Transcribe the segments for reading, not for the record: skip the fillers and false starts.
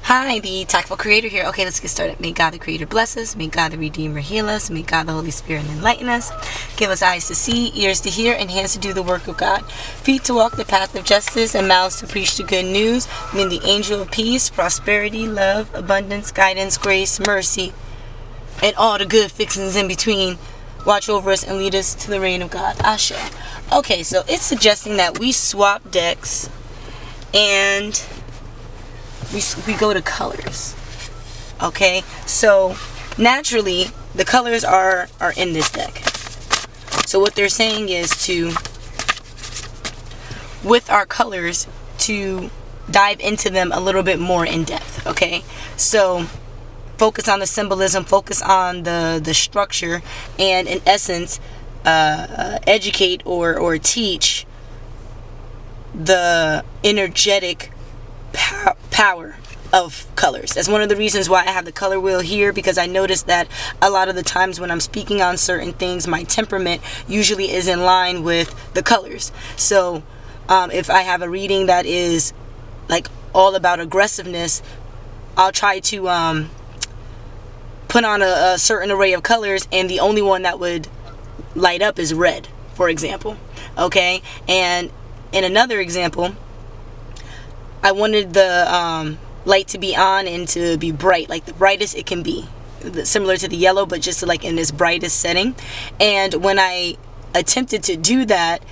Hi, the TAKful Creator here. Okay, let's get started. May God the Creator bless us. May God the Redeemer heal us. May God the Holy Spirit enlighten us. Give us eyes to see, ears to hear, and hands to do the work of God. Feet to walk the path of justice, and mouths to preach the good news. May the angel of peace, prosperity, love, abundance, guidance, grace, mercy, and all the good fixings in between watch over us and lead us to the reign of God. Ashe. Okay, so it's suggesting that we swap decks and we go to colors. Okay, so naturally the colors are in this deck. So what they're saying is to, with our colors, to dive into them a little bit more in depth. Okay, so focus on the symbolism, focus on the structure, and in essence educate or teach the energetic power of colors. That's one of the reasons why I have the color wheel here, because I noticed that a lot of the times when I'm speaking on certain things, my temperament usually is in line with the colors. So if I have a reading that is like all about aggressiveness, I'll try to put on a certain array of colors, and the only one that would light up is red, for example. Okay, and in another example, I wanted the light to be on and to be bright, like the brightest it can be, similar to the yellow, but just like in this brightest setting. And when I attempted to do that,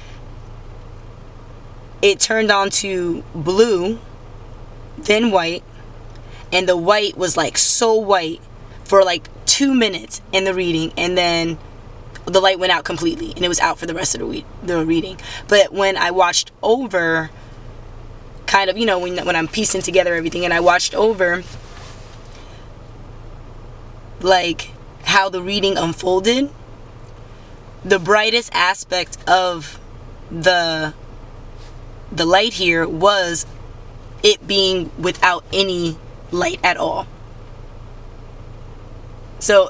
it turned on to blue, then white, and the white was like so white for like 2 minutes in the reading, and then the light went out completely, and it was out for the rest of the reading. But when I watched over, kind of, you know, when I'm piecing together everything, and I watched over like how the reading unfolded, the brightest aspect of the light here was it being without any light at all. So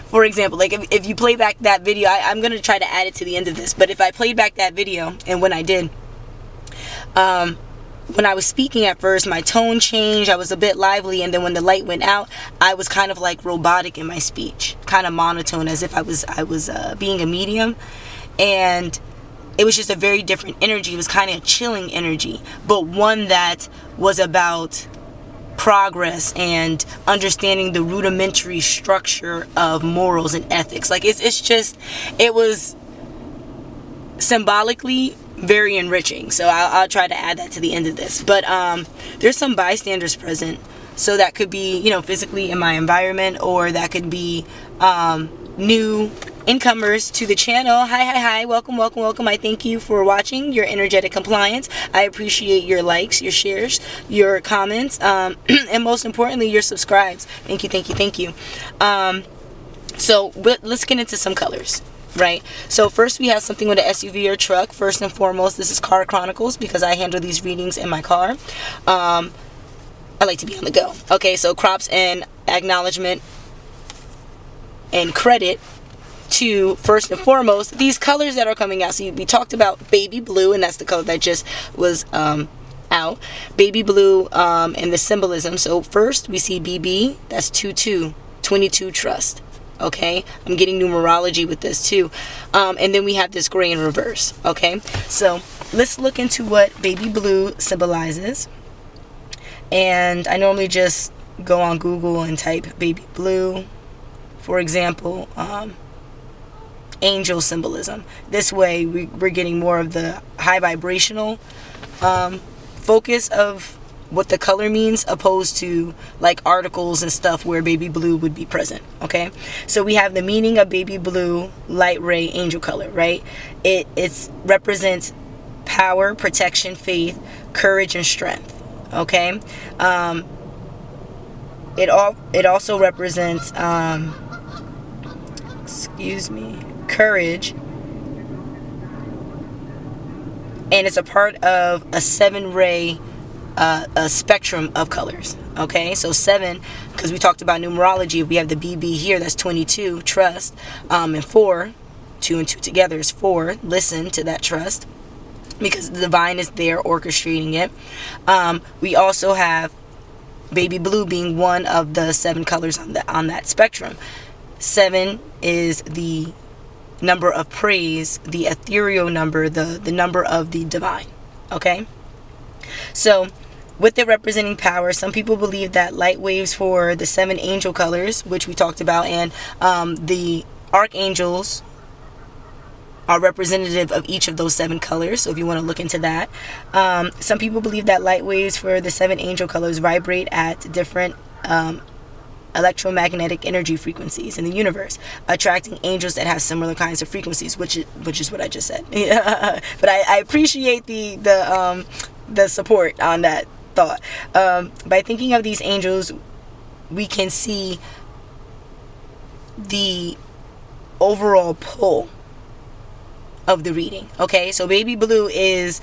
for example, like if you play back that video, I'm going to try to add it to the end of this, but if I played back that video, and when I did, when I was speaking at first, my tone changed. I was a bit lively, and then when the light went out, I was kind of like robotic in my speech, kind of monotone, as if I was being a medium, and it was just a very different energy. It was kind of a chilling energy, but one that was about progress and understanding the rudimentary structure of morals and ethics. Like it was symbolically very enriching. So I'll try to add that to the end of this. But there's some bystanders present, so that could be, you know, physically in my environment, or that could be new incomers to the channel. Hi, welcome. I thank you for watching, your energetic compliance. I appreciate your likes, your shares, your comments, and most importantly, your subscribes. Thank you. So let's get into some colors. Right, so first we have something with an SUV or truck. First and foremost, this is Car Chronicles, because I handle these readings in my car. I like to be on the go. Okay, so props and acknowledgement and credit to, first and foremost, these colors that are coming out. So we talked about baby blue, and that's the color that just was out. Baby blue and the symbolism. So first we see BB, that's 22 trust. Okay, I'm getting numerology with this too. And then we have this gray in reverse. Okay, so let's look into what baby blue symbolizes. And I normally just go on Google and type baby blue, for example, angel symbolism. This way we're getting more of the high vibrational focus of what the color means, opposed to like articles and stuff where baby blue would be present. Okay, so we have the meaning of baby blue, light ray, angel color, right? It represents power, protection, faith, courage, and strength. Okay, it also represents courage, and it's a part of a 7-ray a spectrum of colors. Okay, so 7, because we talked about numerology, we have the BB here, that's 22, trust, and 4, 2 and 2 together is 4, listen to that trust, because the divine is there orchestrating it. We also have baby blue being one of the 7 colors on that spectrum. 7 is the number of praise, the ethereal number, the number of the divine. Okay? So, with it representing power, some people believe that light waves for the 7 angel colors, which we talked about, and the archangels are representative of each of those 7 colors. So if you want to look into that, some people believe that light waves for the 7 angel colors vibrate at different electromagnetic energy frequencies in the universe, attracting angels that have similar kinds of frequencies, which is what I just said. But I appreciate the support on that thought. By thinking of these angels, we can see the overall pull of the reading. Okay, so baby blue is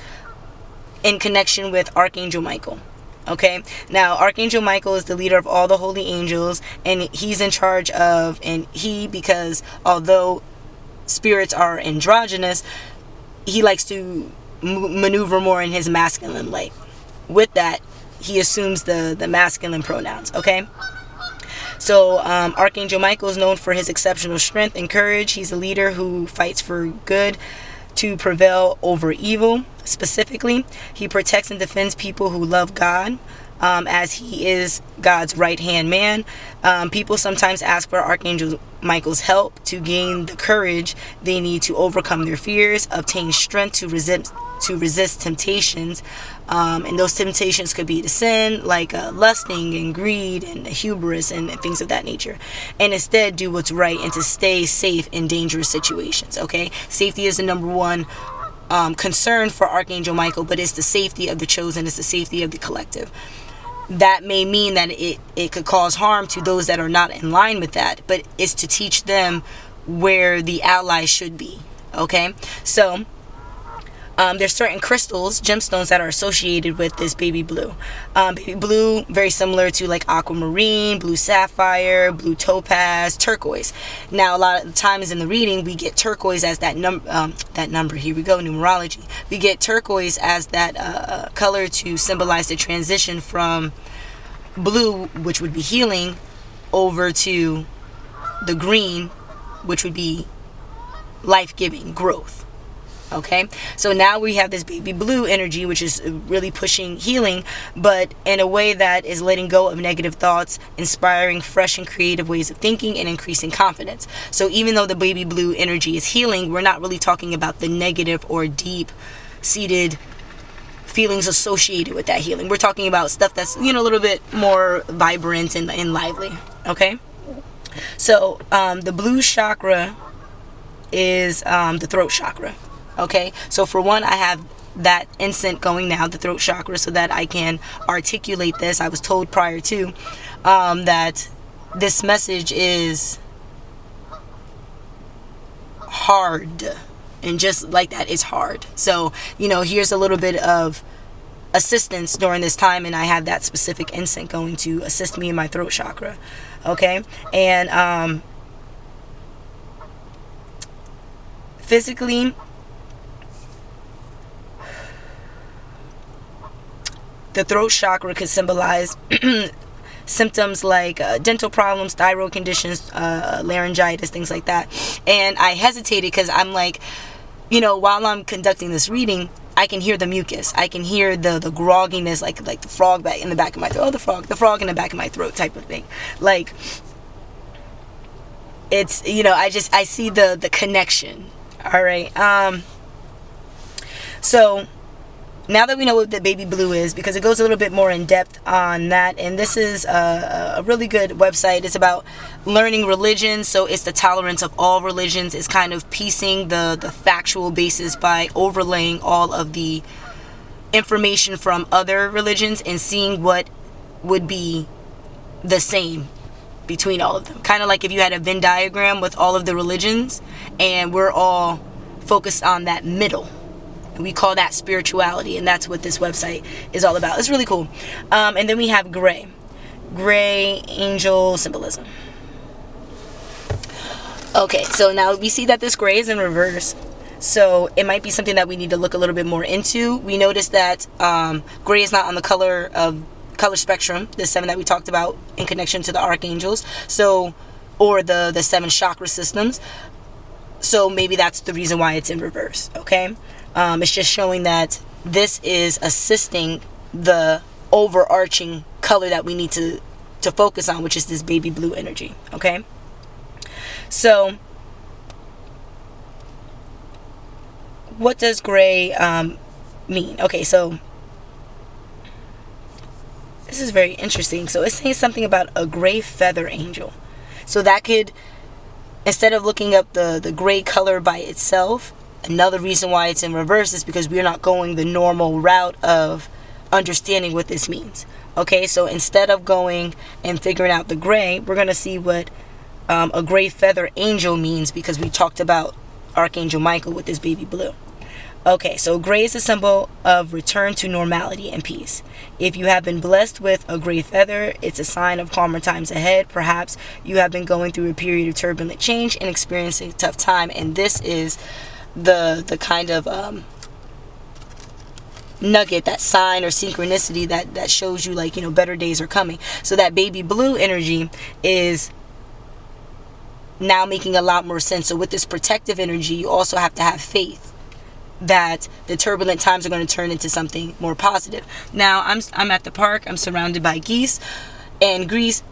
in connection with Archangel Michael. Okay, now Archangel Michael is the leader of all the holy angels, and he's in charge of, because although spirits are androgynous, he likes to maneuver more in his masculine light. With that, he assumes the masculine pronouns. Okay, so Archangel Michael is known for his exceptional strength and courage. He's a leader who fights for good to prevail over evil. Specifically, he protects and defends people who love God, as he is God's right-hand man. People sometimes ask for Archangel Michael's help to gain the courage they need to overcome their fears, obtain strength to resist temptations, and those temptations could be to sin, like lusting and greed and hubris and things of that nature, and instead do what's right and to stay safe in dangerous situations. Okay, safety is the number one concern for Archangel Michael, but it's the safety of the chosen, it's the safety of the collective. That may mean that it could cause harm to those that are not in line with that, but it's to teach them where the allies should be. Okay, so there's certain crystals, gemstones, that are associated with this baby blue. Baby blue, very similar to like aquamarine, blue sapphire, blue topaz, turquoise. Now, a lot of times in the reading, we get turquoise as that number. Here we go, numerology. We get turquoise as that color to symbolize the transition from blue, which would be healing, over to the green, which would be life-giving, growth. Okay, so now we have this baby blue energy, which is really pushing healing, but in a way that is letting go of negative thoughts, inspiring fresh and creative ways of thinking, and increasing confidence. So even though the baby blue energy is healing, we're not really talking about the negative or deep-seated feelings associated with that healing. We're talking about stuff that's, a little bit more vibrant and lively. Okay, so the blue chakra is the throat chakra. Okay, so for one, I have that incense going now, the throat chakra, so that I can articulate this. I was told prior to that this message is hard, and just like that, it's hard. So, here's a little bit of assistance during this time, and I have that specific incense going to assist me in my throat chakra. Okay, and physically, the throat chakra could symbolize symptoms like dental problems, thyroid conditions, laryngitis, things like that. And I hesitated because I'm like, while I'm conducting this reading, I can hear the mucus. I can hear the grogginess, like the frog back in the back of my throat. Oh, the frog in the back of my throat type of thing. Like, it's, I see the connection. All right. So now that we know what the baby blue is, because it goes a little bit more in depth on that, and this is a really good website. It's about learning religions, so it's the tolerance of all religions. It's kind of piecing the factual basis by overlaying all of the information from other religions and seeing what would be the same between all of them. Kind of like if you had a Venn diagram with all of the religions, and we're all focused on that middle. We call that spirituality, and that's what this website is all about. It's really cool. And then we have gray angel symbolism. Okay, so now we see that this gray is in reverse, so it might be something that we need to look a little bit more into. We notice that gray is not on the color of color spectrum, the 7 that we talked about in connection to the archangels, so, or the 7 chakra systems. So maybe that's the reason why it's in reverse. Okay, it's just showing that this is assisting the overarching color that we need to focus on, which is this baby blue energy. Okay, so what does gray mean? Okay, so this is very interesting. So it's saying something about a gray feather angel. So that could, instead of looking up the gray color by itself, another reason why it's in reverse is because we're not going the normal route of understanding what this means. Okay, so instead of going and figuring out the gray, we're going to see what a gray feather angel means, because we talked about Archangel Michael with this baby blue. Okay, so gray is a symbol of return to normality and peace. If you have been blessed with a gray feather, it's a sign of calmer times ahead. Perhaps you have been going through a period of turbulent change and experiencing a tough time, and this is the kind of nugget, that sign or synchronicity that shows you, like, you know, better days are coming. So that baby blue energy is now making a lot more sense. So with this protective energy, you also have to have faith that the turbulent times are going to turn into something more positive. Now I'm at the park. I'm surrounded by geese, and grease,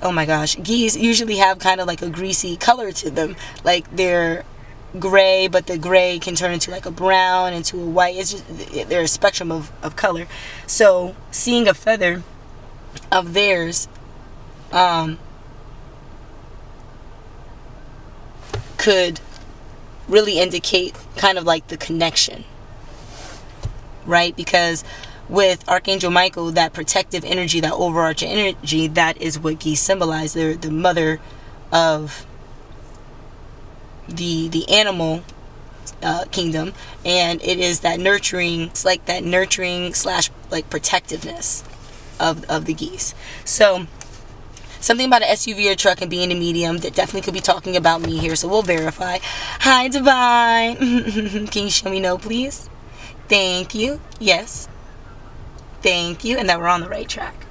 oh my gosh, geese usually have kind of like a greasy color to them. Like, they're gray, but the gray can turn into like a brown, into a white. It's just, they're a spectrum of color. So seeing a feather of theirs could really indicate kind of like the connection, right? Because with Archangel Michael, that protective energy, that overarching energy, that is what geese symbolize. They're the mother of the animal kingdom, and it is that nurturing, it's like that nurturing slash like protectiveness of the geese. So something about an SUV or truck and being a medium, that definitely could be talking about me here, so we'll verify. Hi, Divine. Can you show me no, please? Thank you. Yes. Thank you. And that we're on the right track.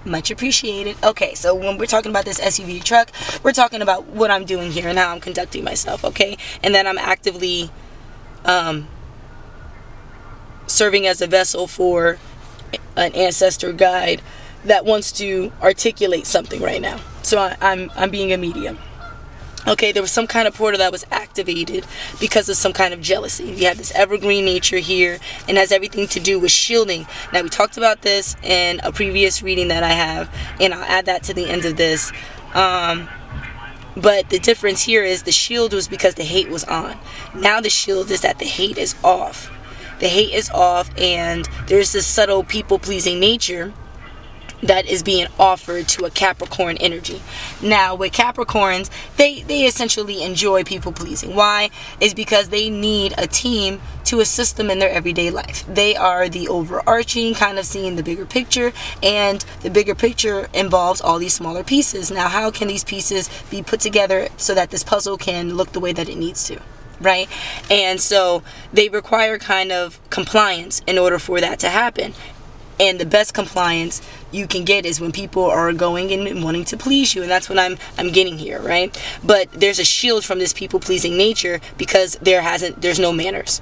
Much appreciated. Okay, so when we're talking about this SUV or truck, we're talking about what I'm doing here and how I'm conducting myself, okay? And then I'm actively serving as a vessel for an ancestor guide that wants to articulate something right now. So I'm being a medium. Okay, there was some kind of portal that was activated because of some kind of jealousy. You have this evergreen nature here, and has everything to do with shielding. Now, we talked about this in a previous reading that I have, and I'll add that to the end of this. But the difference here is the shield was because the hate was on. Now the shield is that the hate is off. The hate is off, and there's this subtle people-pleasing nature that is being offered to a Capricorn energy. Now, with Capricorns, they essentially enjoy people pleasing. Why? Is because they need a team to assist them in their everyday life. They are the overarching, kind of seeing the bigger picture, and the bigger picture involves all these smaller pieces. Now, how can these pieces be put together so that this puzzle can look the way that it needs to? Right? And so they require kind of compliance in order for that to happen. And the best compliance you can get is when people are going and wanting to please you, and that's what I'm getting here, right? But there's a shield from this people-pleasing nature because there's no manners.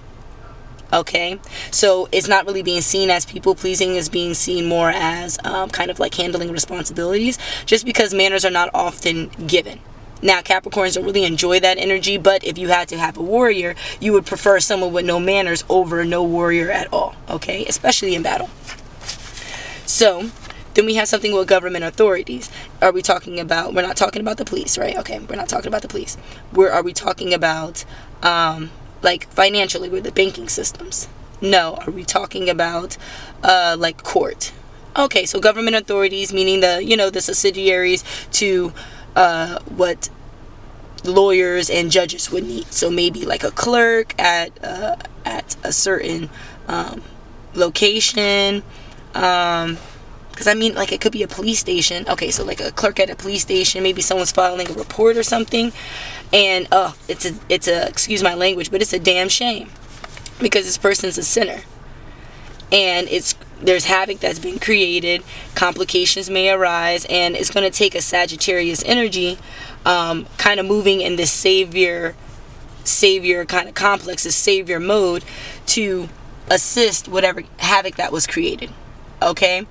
Okay, so it's not really being seen as people-pleasing; it's being seen more as kind of like handling responsibilities, just because manners are not often given. Now, Capricorns don't really enjoy that energy, but if you had to have a warrior, you would prefer someone with no manners over no warrior at all, okay? Especially in battle. So, then we have something with government authorities. Are we talking about, we're not talking about the police, right? Okay, we're not talking about the police. Are we talking about, like, financially, with the banking systems? No. Are we talking about, like, court? Okay, so government authorities, meaning the subsidiaries to what lawyers and judges would need. So maybe like a clerk at a certain location. Because I mean, like, it could be a police station. Okay, so like a clerk at a police station. Maybe someone's filing a report or something, and it's a excuse my language, but it's a damn shame because this person's a sinner, and it's there's havoc that's been created, complications may arise, and it's going to take a Sagittarius energy, kind of moving in this savior kind of complex, this savior mode, to assist whatever havoc that was created. Okay,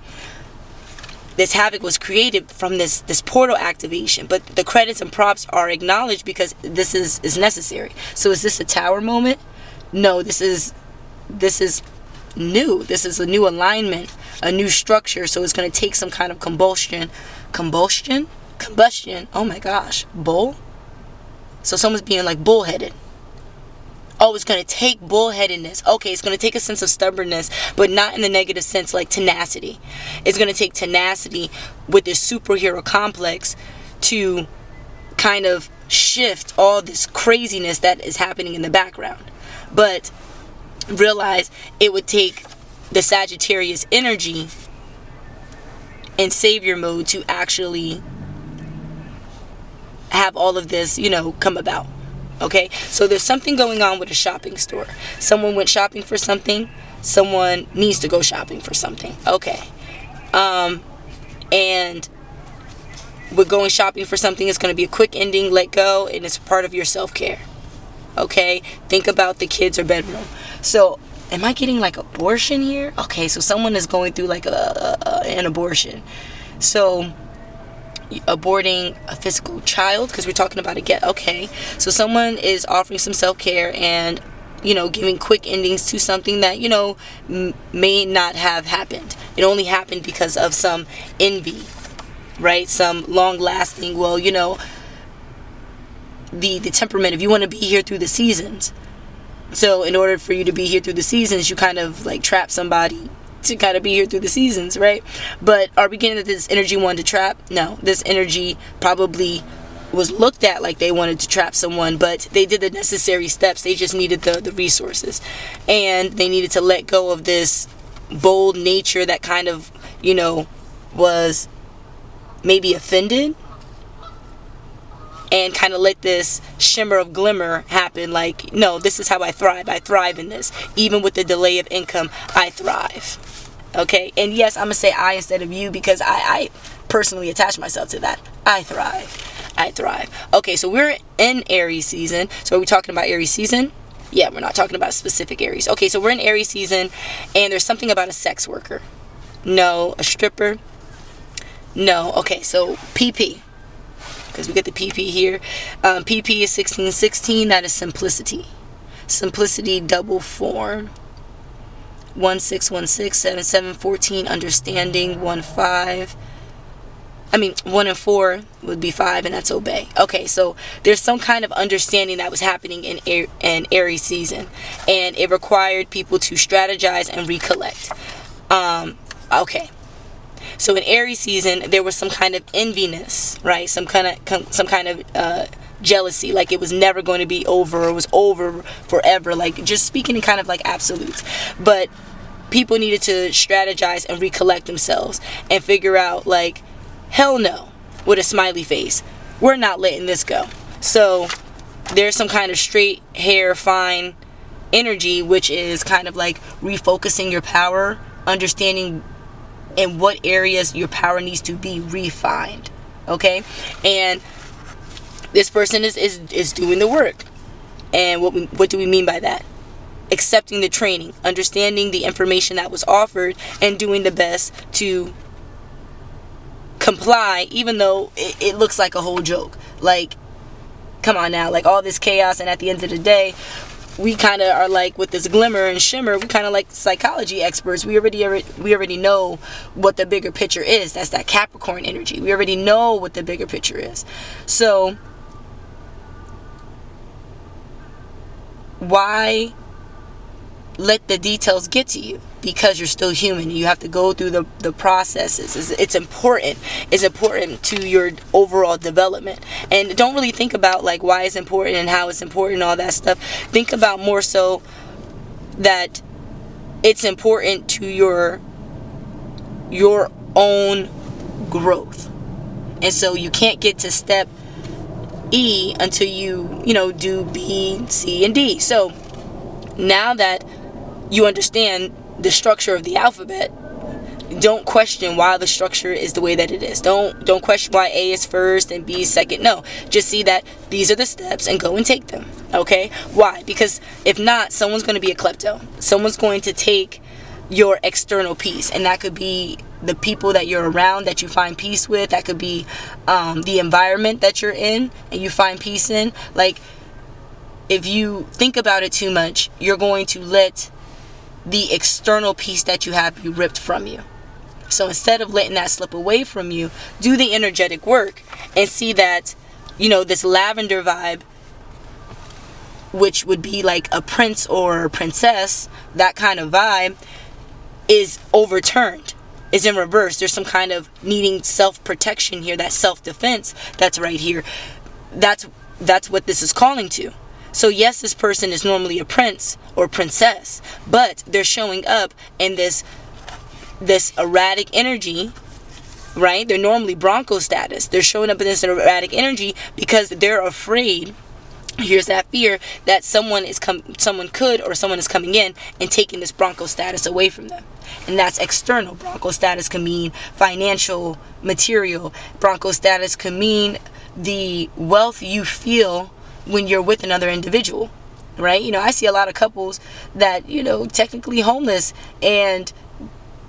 this havoc was created from this portal activation, but the credits and props are acknowledged because this is necessary. So is this a Tower moment? No, this is new. This is a new alignment, a new structure. So it's going to take some kind of combustion. Oh my gosh, bull. So someone's being like bullheaded. Oh, it's going to take bullheadedness. Okay, it's going to take a sense of stubbornness, but not in the negative sense, like tenacity. It's going to take tenacity with this superhero complex to kind of shift all this craziness that is happening in the background. But realize it would take the Sagittarius energy in savior mode to actually have all of this, come about. Okay, so there's something going on with a shopping store. Someone went shopping for something. Someone needs to go shopping for something. Okay, and with going shopping for something, it's going to be a quick ending, let go, and it's part of your self-care. Okay, think about the kids or bedroom. So am I getting like abortion here? Okay, so someone is going through like an abortion. So aborting a physical child, because we're talking about okay, so someone is offering some self-care and giving quick endings to something that may not have happened. It only happened because of some envy, right? Some long-lasting, the temperament, if you want to be here through the seasons. So in order for you to be here through the seasons, you kind of like trap somebody to kind of be here through the seasons, right? But are we getting that this energy wanted to trap? No, this energy probably was looked at like they wanted to trap someone, but they did the necessary steps. They just needed the resources, and they needed to let go of this bold nature that kind of was maybe offended, and kind of let this shimmer of glimmer happen. Like, no, this is how I thrive. I thrive in this. Even with the delay of income, I thrive. Okay? And yes, I'm going to say I instead of you, because I personally attach myself to that. I thrive. I thrive. Okay, so we're in Aries season. So are we talking about Aries season? Yeah, we're not talking about specific Aries. Okay, so we're in Aries season, and there's something about a sex worker. No. A stripper? No. Okay, so PP. Because we get the PP here. PP is 1616. That is simplicity. Simplicity double form. 1616, 7714. Understanding. 15. 1 and 4 would be 5, and that's obey. Okay, so there's some kind of understanding that was happening in Aries season, and it required people to strategize and recollect. Okay. So in Aries season, there was some kind of enviness, right? Some kind of jealousy, like it was never going to be over, or was over forever, like just speaking in kind of like absolutes. But people needed to strategize and recollect themselves and figure out, like, hell no, with a smiley face. We're not letting this go. So there's some kind of straight hair, fine energy, which is kind of like refocusing your power, understanding in what areas your power needs to be refined. Okay, and this person is doing the work. And what do we mean by that? Accepting the training, understanding the information that was offered, and doing the best to comply, even though it looks like a whole joke. Like, come on now, like all this chaos, and at the end of the day, we kind of are like, with this glimmer and shimmer, we kind of like psychology experts. We already know what the bigger picture is. That's that Capricorn energy. We already know what the bigger picture is. So why let the details get to you? Because you're still human. You have to go through the processes. It's important. It's important to your overall development. And don't really think about like why it's important and how it's important and all that stuff. Think about more so that it's important to your own growth. And so you can't get to step E until you do B, C, and D. So now that you understand the structure of the alphabet, Don't question why the structure is the way that it is. Don't question why A is first and B is second. No, just see that these are the steps and go and take them. Okay? Why? Because if not, someone's going to be a klepto. Someone's going to take your external peace, and that could be the people that you're around that you find peace with. That could be the environment that you're in and you find peace in. Like, if you think about it too much, you're going to let the external peace that you have be ripped from you. So instead of letting that slip away from you, do the energetic work and see that, this lavender vibe, which would be like a prince or a princess, that kind of vibe, is overturned, is in reverse. There's some kind of needing self-protection here, that self-defense that's right here. That's what this is calling to. So yes, this person is normally a prince or princess, but they're showing up in this erratic energy, right? They're normally Bronco status. They're showing up in this erratic energy because they're afraid. Here's that fear that someone is coming in and taking this Bronco status away from them. And that's external. Bronco status can mean financial, material. Bronco status can mean the wealth you feel when you're with another individual, right? I see a lot of couples that, technically homeless, and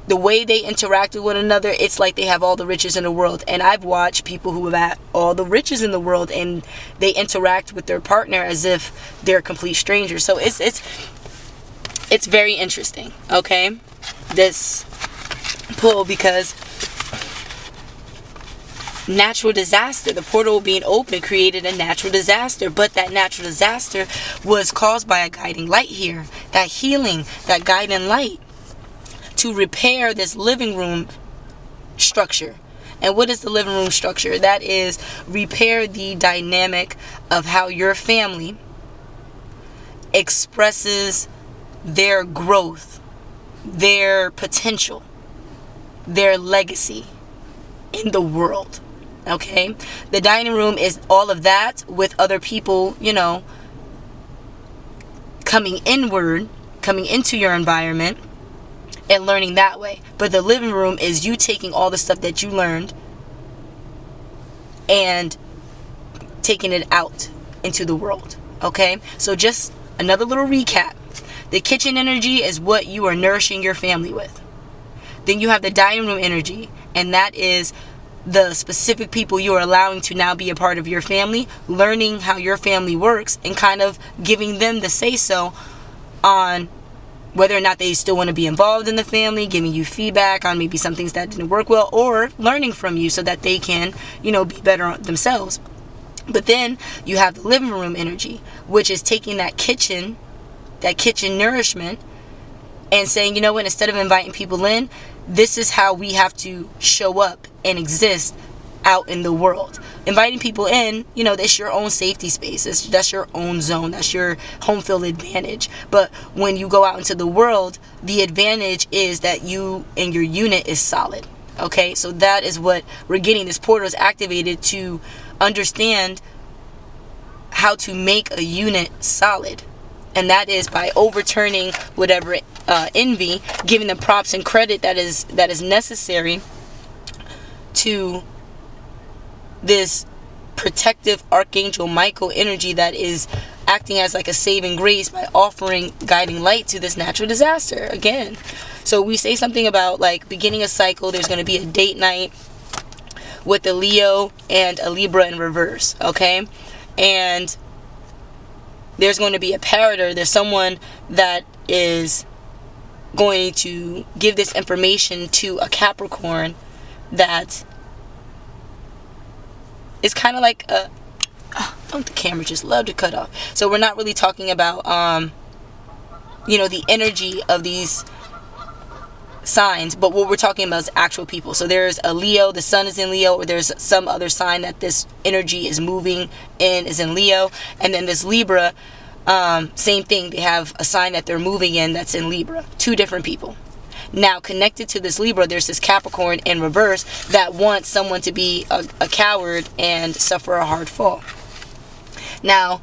the way they interact with one another, it's like they have all the riches in the world. And I've watched people who have all the riches in the world, and they interact with their partner as if they're complete strangers. So it's very interesting, okay? This pull, because natural disaster, the portal being open created a natural disaster, but that natural disaster was caused by a guiding light here, that healing, that guiding light, to repair this living room structure. And what is the living room structure? That is repair the dynamic of how your family expresses their growth, their potential, their legacy in the world. Okay? The dining room is all of that, with other people, coming inward, coming into your environment and learning that way. But the living room is you taking all the stuff that you learned and taking it out into the world. Okay? So just another little recap. The kitchen energy is what you are nourishing your family with. Then you have the dining room energy, and that is the specific people you are allowing to now be a part of your family, learning how your family works, and kind of giving them the say-so on whether or not they still want to be involved in the family, giving you feedback on maybe some things that didn't work well, or learning from you so that they can, be better themselves. But then you have the living room energy, which is taking that kitchen nourishment and saying, what, instead of inviting people in, this is how we have to show up and exist out in the world. Inviting people in, that's your own safety space. That's your own zone. That's your home field advantage. But when you go out into the world, the advantage is that you and your unit is solid. Okay, so that is what we're getting. This portal is activated to understand how to make a unit solid. And that is by overturning whatever envy, giving them props and credit that is necessary to this protective Archangel Michael energy that is acting as like a saving grace by offering guiding light to this natural disaster again. So we say something about like beginning a cycle. There's going to be a date night with a Leo and a Libra in reverse, okay? And there's going to be a parroter. There's someone that is going to give this information to a Capricorn that is kind of like a... don't the camera just love to cut off? So we're not really talking about, the energy of these signs, but what we're talking about is actual people. So there's a Leo, the sun is in Leo, or there's some other sign that this energy is moving in, is in Leo. And then this Libra, same thing, they have a sign that they're moving in that's in Libra. Two different people. Now connected to this Libra, there's this Capricorn in reverse that wants someone to be a coward and suffer a hard fall. Now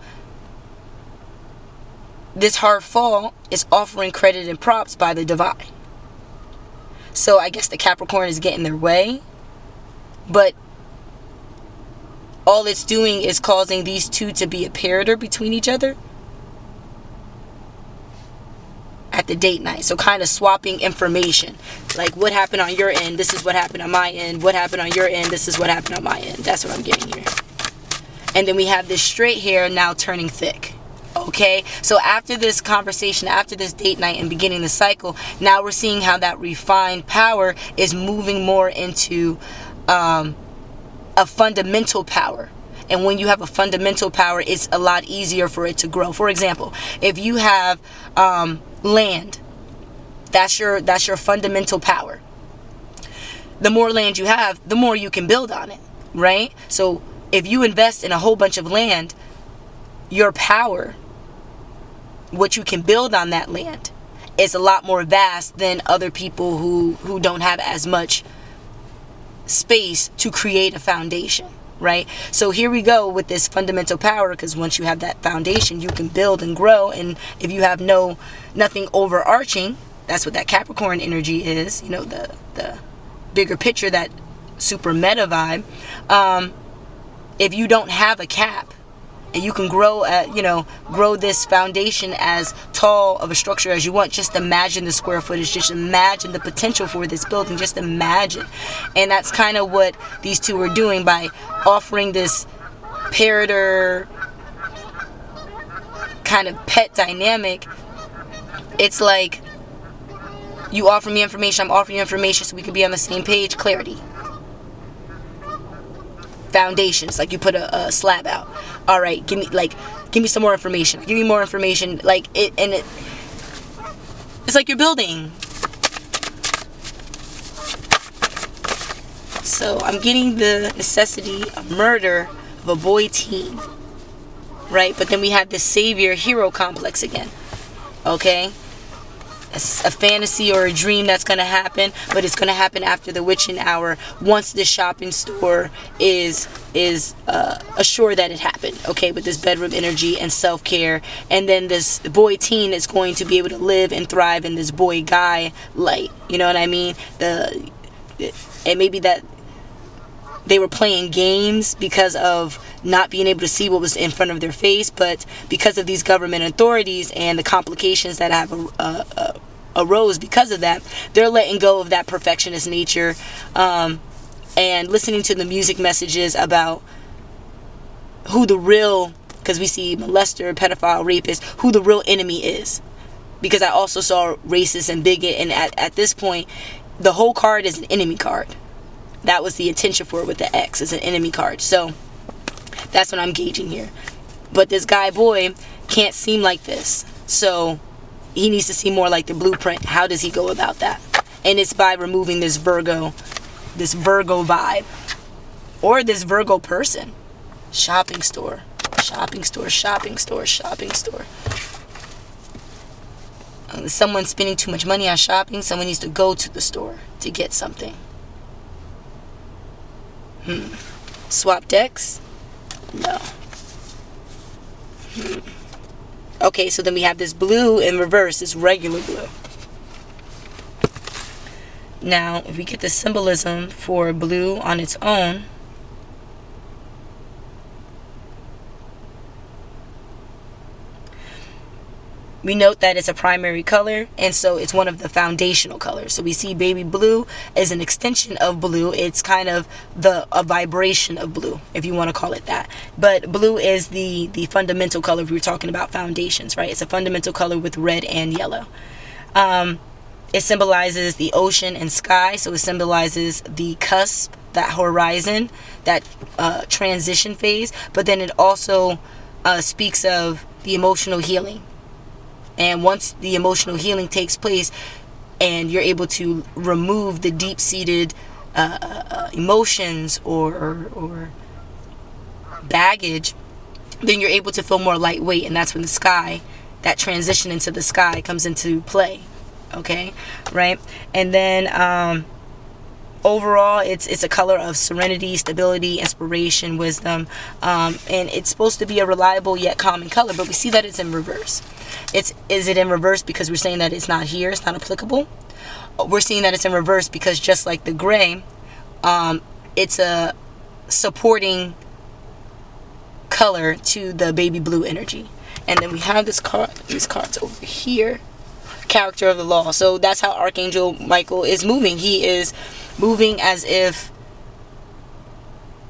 this hard fall is offering credit and props by the divine. So I guess the Capricorn is getting their way. But all it's doing is causing these two to be a pariter between each other at the date night. So kind of swapping information. Like, what happened on your end? This is what happened on my end. What happened on your end? This is what happened on my end. That's what I'm getting here. And then we have this straight hair now turning thick. Okay, so after this conversation, after this date night and beginning the cycle, now we're seeing how that refined power is moving more into a fundamental power. And when you have a fundamental power, it's a lot easier for it to grow. For example, if you have land, that's your fundamental power. The more land you have, the more you can build on it, right? So if you invest in a whole bunch of land, your power, what you can build on that land, is a lot more vast than other people who don't have as much space to create a foundation, right? So here we go with this fundamental power, because once you have that foundation, you can build and grow. And if you have nothing overarching, that's what that Capricorn energy is, you know, the bigger picture, that super meta vibe. If you don't have a cap, and you can grow this foundation as tall of a structure as you want. Just imagine the square footage. Just imagine the potential for this building. Just imagine. And that's kind of what these two are doing by offering this pariter kind of pet dynamic. It's like, you offer me information, I'm offering you information so we can be on the same page. Clarity. Foundations, like you put a slab out. All right, give me some more information. Give me more information. Like it's like you're building. So I'm getting the necessity of murder of a boy teen, right? But then we have this savior hero complex again. Okay, a fantasy or a dream that's going to happen, but it's going to happen after the witching hour, once this shopping store is assured that it happened, okay, with this bedroom energy and self-care. And then this boy teen is going to be able to live and thrive in this boy guy light, you know what I mean? And maybe that they were playing games because of not being able to see what was in front of their face, but because of these government authorities and the complications that have arose because of that, they're letting go of that perfectionist nature, and listening to the music messages about who the real, because we see molester, pedophile, rapist, who the real enemy is. Because I also saw racist and bigot, and at this point, the whole card is an enemy card. That was the intention for it with the X, is an enemy card. So that's what I'm gauging here. But this guy boy can't seem like this. So he needs to seem more like the blueprint. How does he go about that? And it's by removing this Virgo vibe. Or this Virgo person. Shopping store. Shopping store, shopping store, shopping store. Someone spending too much money on shopping. Someone needs to go to the store to get something. Swap decks? No. Okay, so then we have this blue in reverse, this regular blue. Now, if we get the symbolism for blue on its own, we note that it's a primary color, and so it's one of the foundational colors. So we see baby blue as an extension of blue. It's kind of a vibration of blue, if you want to call it that. But blue is the fundamental color if we're talking about foundations, right? It's a fundamental color with red and yellow. It symbolizes the ocean and sky, so it symbolizes the cusp, that horizon, that transition phase. But then it also speaks of the emotional healing. And once the emotional healing takes place and you're able to remove the deep-seated emotions or baggage, then you're able to feel more lightweight. And that's when the sky, that transition into the sky, comes into play. Okay? Right? And then overall, it's a color of serenity, stability, inspiration, wisdom. And it's supposed to be a reliable yet calming color, but we see that it's in reverse. Is it in reverse because we're saying that it's not here, it's not applicable? we're seeing that it's in reverse because just like the gray, it's a supporting color to the baby blue energy. And then we have these cards over here, character of the law. So that's how Archangel Michael is moving. He is moving as if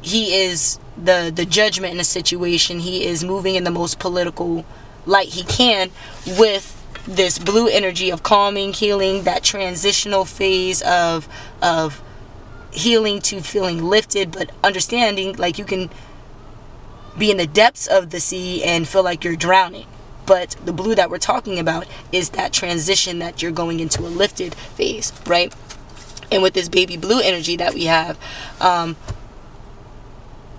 he is the judgment in a situation. He is moving in the most political light he can with this blue energy of calming, healing, that transitional phase of healing to feeling lifted, but understanding like you can be in the depths of the sea and feel like you're drowning. But the blue that we're talking about is that transition that you're going into a lifted phase, right? And with this baby blue energy that we have,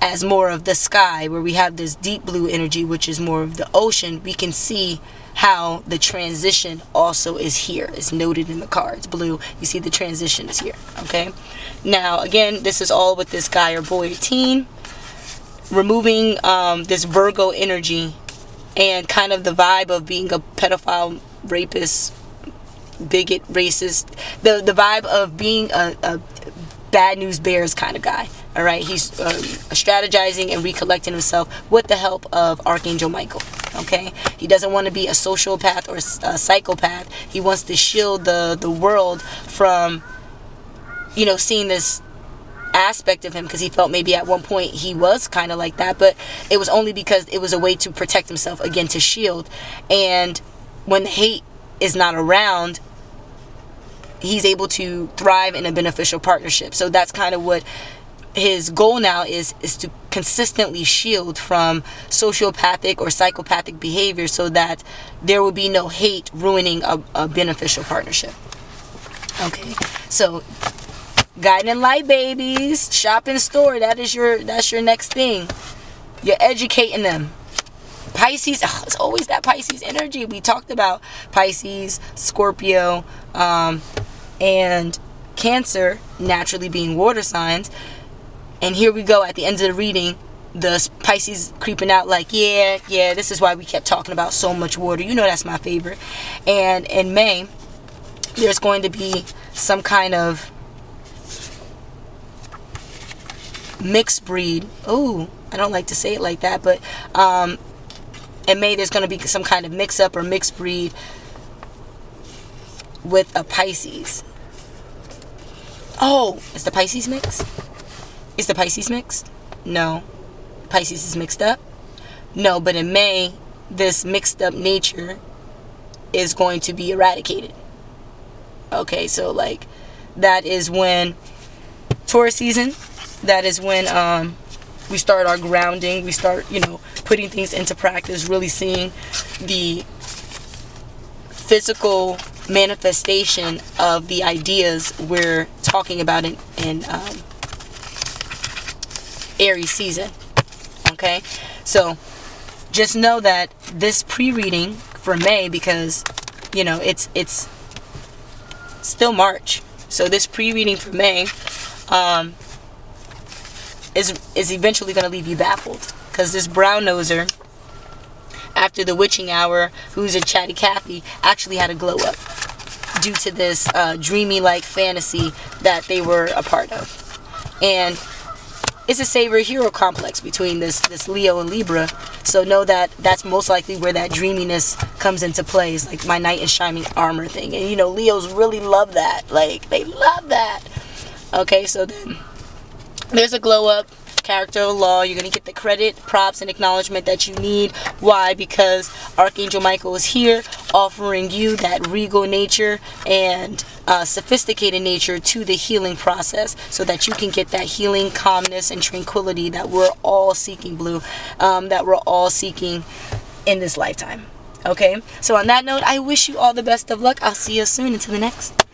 as more of the sky, where we have this deep blue energy, which is more of the ocean, we can see how the transition also is here. It's noted in the cards, blue. You see the transition is here, okay? Now, again, this is all with this guy or boy or teen. Removing this Virgo energy and kind of the vibe of being a pedophile, rapist, bigot, racist. The vibe of being a bad news bears kind of guy. All right, he's strategizing and recollecting himself with the help of Archangel Michael. Okay, he doesn't want to be a sociopath or a psychopath. He wants to shield the world from, you know, seeing this aspect of him, because he felt maybe at one point he was kind of like that, but it was only because it was a way to protect himself, again, to shield. And when the hate is not around, he's able to thrive in a beneficial partnership. So that's kind of what his goal now is to consistently shield from sociopathic or psychopathic behavior, so that there will be no hate ruining a beneficial partnership. Okay, so guiding light, babies, shop in store. That's your next thing. You're educating them. Pisces, it's always that Pisces energy. We talked about Pisces, Scorpio, and Cancer naturally being water signs. And here we go at the end of the reading, the Pisces creeping out like, yeah, this is why we kept talking about so much water. You know that's my favorite. And in May, there's going to be some kind of mixed breed. Oh, I don't like to say it like that, but in May there's going to be some kind of mix up or mixed breed with a Pisces. Oh, is the Pisces mixed? Is the Pisces mixed? No. Pisces is mixed up? No, but in May, this mixed up nature is going to be eradicated. Okay, so like that is when Taurus season, that is when we start our grounding, we start, you know, putting things into practice, really seeing the physical manifestation of the ideas we're talking about in Aries season. Okay, so just know that this pre-reading for May, because you know it's still March, so this pre-reading for May is eventually going to leave you baffled, because this brown noser, after the witching hour, who's a chatty Cathy, actually had a glow up due to this dreamy like fantasy that they were a part of. And it's a savior hero complex between this Leo and Libra. So know that that's most likely where that dreaminess comes into play. It's like my knight in shining armor thing. And you know, Leos really love that. Like, they love that. Okay, so then there's a glow up, character of law. You're going to get the credit, props, and acknowledgement that you need. Why? Because Archangel Michael is here offering you that regal nature and sophisticated nature to the healing process, so that you can get that healing, calmness, and tranquility that we're all seeking, Blue, that we're all seeking in this lifetime. Okay, so on that note, I wish you all the best of luck. I'll see you soon. Until the next.